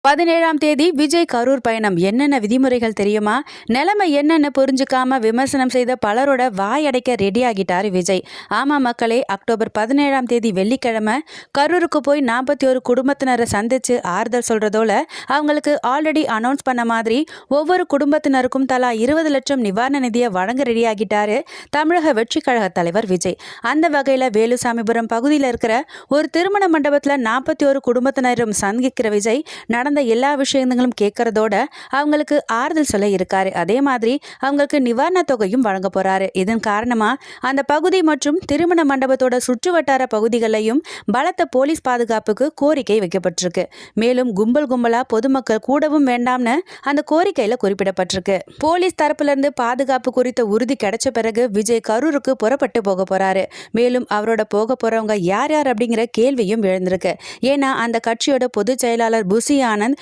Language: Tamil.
17ஆம் தேதி விஜய் கரூர் பயணம். என்னென்ன விதிமுறைகள் தெரியுமா? நிலைமை என்னன்னு புரிஞ்சுக்காம விமர்சனம் செய்த பலரோட வாயடைக்க ரெடி ஆகிட்டாரு விஜய். ஆமா மக்களே, அக்டோபர் 17ஆம் தேதி வெள்ளிக்கிழமை கரூருக்கு போய் 41 குடும்பத்தினரை சந்திச்சு ஆறுதல் சொல்றதோட அவங்களுக்கு ஆல்ரெடி அனௌன்ஸ் பண்ண மாதிரி ஒவ்வொரு குடும்பத்தினருக்கும் தலா 20 லட்சம் நிவாரண நிதியை வழங்க ரெடி ஆகிட்டாரு தமிழக வெற்றி கழக தலைவர் விஜய். அந்த வகையில வேலுசாமிபுரம் பகுதியில் இருக்கிற ஒரு திருமண மண்டபத்தில் 41 குடும்பத்தினரும் சந்திக்கிற விஜய் நடந்த எல்லா விஷயங்களும் கேட்கறதோட அவங்களுக்கு ஆறுதல் சொல்ல இருக்காரு. அதே மாதிரி அவங்களுக்கு நிவாரண தொகையும் வழங்க போறாரு. இதன் காரணமா அந்த பகுதி மற்றும் திருமண மண்டபத்தோட சுற்று வட்டார பகுதிகளையும் பலத்த போலீஸ் பாதுகாப்புக்கு கோரிக்கை வைக்கப்பட்டிருக்கு. மேலும் கும்பல் கும்பலா பொதுமக்கள் கூடவும் வேண்டாம்னு அந்த கோரிக்கையில குறிப்பிடப்பட்டிருக்கு. போலீஸ் தரப்புல இருந்து பாதுகாப்பு குறித்த உறுதி கிடைச்ச பிறகு விஜய் கரூருக்கு புறப்பட்டு போக போறாரு. மேலும் அவரோட போக போறவங்க யார் யார் அப்படிங்கிற கேள்வியும் எழுந்திருக்கு. ஏன்னா அந்த கட்சியோட பொதுச் செயலாளர் புசி ஆனந்த்